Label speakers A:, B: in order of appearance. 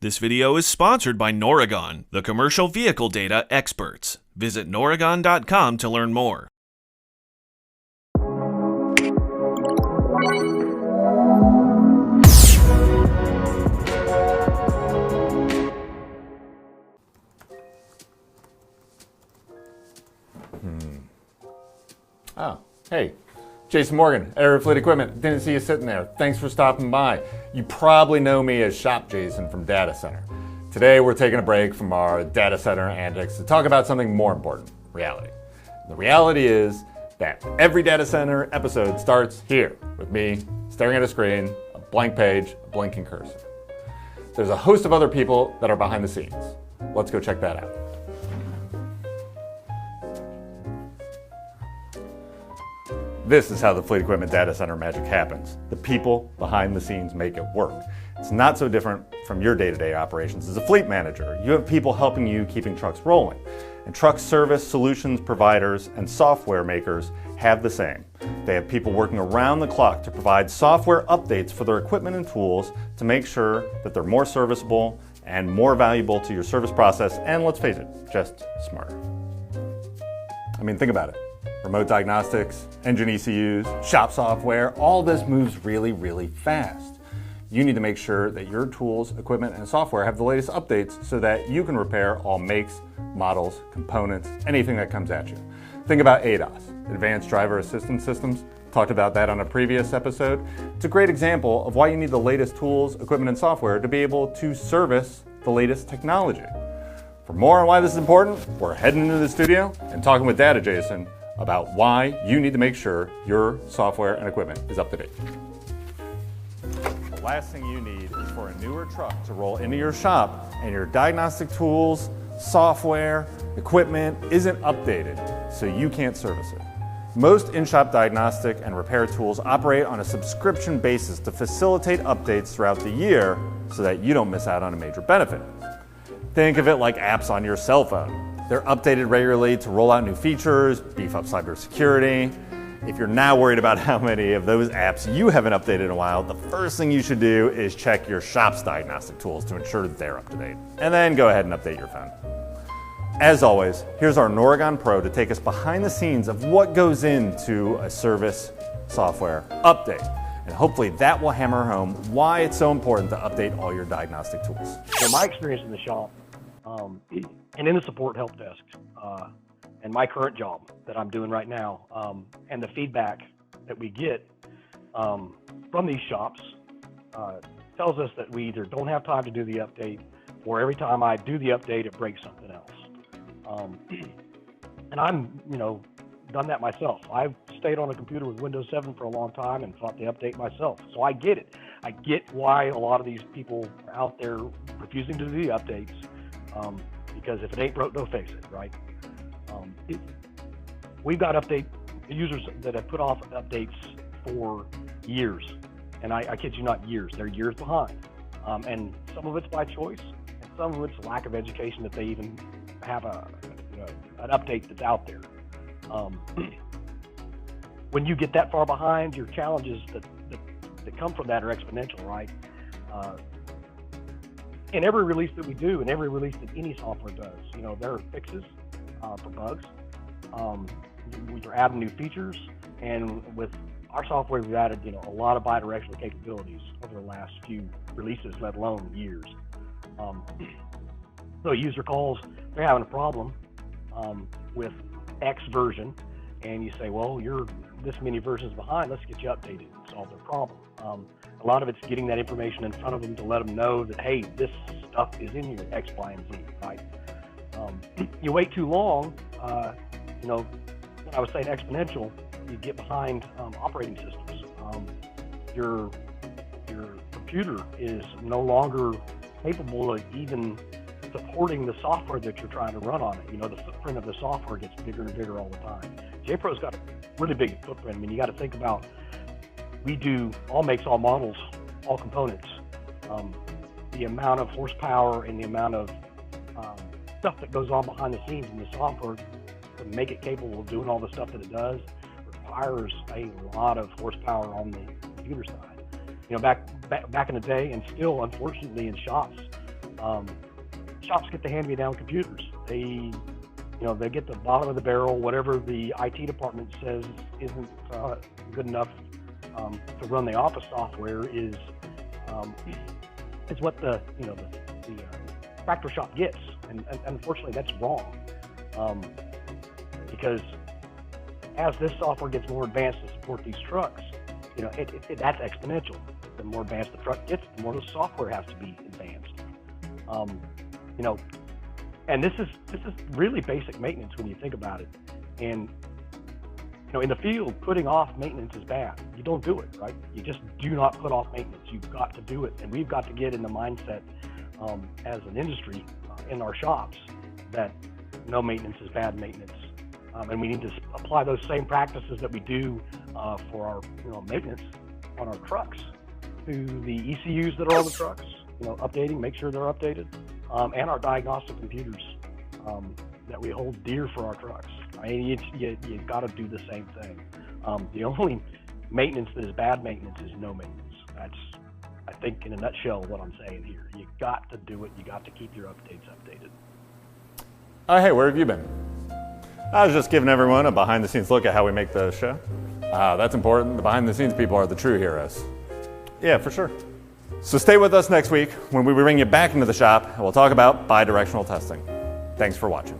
A: This video is sponsored by Noragon, the commercial vehicle data experts. Visit noragon.com to learn more.
B: Oh, hey, Jason Morgan, Air Fleet Equipment. Didn't see you sitting there. Thanks for stopping by. You probably know me as Shop Jason from Data Center. Today we're taking a break from our data center antics to talk about something more important, reality. The reality is that every data center episode starts here with me staring at a screen, a blank page, a blinking cursor. There's a host of other people that are behind the scenes. Let's go check that out. This is how the Fleet Equipment Data Center magic happens. The people behind the scenes make it work. It's not so different from your day-to-day operations. As a fleet manager, you have people helping you keeping trucks rolling. And truck service solutions providers and software makers have the same. They have people working around the clock to provide software updates for their equipment and tools to make sure that they're more serviceable and more valuable to your service process, and let's face it, just smarter. I mean, think about it. Remote diagnostics, engine ECUs, shop software, all this moves really, really fast. You need to make sure that your tools, equipment, and software have the latest updates so that you can repair all makes, models, components, anything that comes at you. Think about ADAS, Advanced Driver Assistance Systems. Talked about that on a previous episode. It's a great example of why you need the latest tools, equipment, and software to be able to service the latest technology. For more on why this is important, we're heading into the studio and talking with Data Jason about why you need to make sure your software and equipment is up to date. The last thing you need is for a newer truck to roll into your shop and your diagnostic tools, software, equipment isn't updated, so you can't service it. Most in-shop diagnostic and repair tools operate on a subscription basis to facilitate updates throughout the year so that you don't miss out on a major benefit. Think of it like apps on your cell phone. They're updated regularly to roll out new features, beef up cybersecurity. If you're now worried about how many of those apps you haven't updated in a while, the first thing you should do is check your shop's diagnostic tools to ensure that they're up to date. And then go ahead and update your phone. As always, here's our Noragon Pro to take us behind the scenes of what goes into a service software update. And hopefully that will hammer home why it's so important to update all your diagnostic tools.
C: So my experience in the shop, and in the support help desk, and my current job that I'm doing right now, and the feedback that we get from these shops tells us that we either don't have time to do the update, or every time I do the update, it breaks something else. And I'm, done that myself. I've stayed on a computer with Windows 7 for a long time and thought the update myself. So I get it. I get why a lot of these people are out there refusing to do the updates. Because if it ain't broke, don't fix it, right? We've got update users that have put off updates for years, and I kid you not, years. They're years behind, and some of it's by choice, and some of it's lack of education that they even have an update that's out there. When you get that far behind, your challenges that come from that are exponential, right? In every release that we do, and every release that any software does, there are fixes for bugs. We're adding new features, and with our software, we've added a lot of bidirectional capabilities over the last few releases, let alone years. So a user calls, they're having a problem with X version, and you say, well, you're this many versions behind, let's get you updated and solve their problem. A lot of it's getting that information in front of them to let them know that, hey, this stuff is in your X, Y, and Z, right? You wait too long, when I was saying exponential, you get behind operating systems. Your computer is no longer capable of even supporting the software that you're trying to run on it. The footprint of the software gets bigger and bigger all the time. JPro's got a really big footprint. I mean, you got to think about, we do all makes, all models, all components. The amount of horsepower and the amount of stuff that goes on behind the scenes in the software to make it capable of doing all the stuff that it does requires a lot of horsepower on the computer side. Back in the day, and still unfortunately in shops, Shops get the hand-me-down computers. They get the bottom of the barrel, whatever the IT department says isn't good enough to run the office software is what the tractor shop gets, and unfortunately that's wrong, because as this software gets more advanced to support these trucks, that's exponential. The more advanced the truck gets, the more the software has to be advanced. And this is really basic maintenance when you think about it. And in the field, putting off maintenance is bad. You don't do it, right? You just do not put off maintenance. You've got to do it, and we've got to get in the mindset as an industry in our shops that no maintenance is bad maintenance, and we need to apply those same practices that we do for our maintenance on our trucks to the ECUs that are on the trucks. Updating, make sure they're updated, and our diagnostic computers that we hold dear for our trucks. I mean, you got to do the same thing. The only maintenance that is bad maintenance is no maintenance. That's, I think, in a nutshell, what I'm saying here. You got to do it. You got to keep your updates updated.
B: Hey, where have you been? I was just giving everyone a behind-the-scenes look at how we make the show. That's important. The behind-the-scenes people are the true heroes. Yeah, for sure. So stay with us next week when we bring you back into the shop and we'll talk about bi-directional testing. Thanks for watching.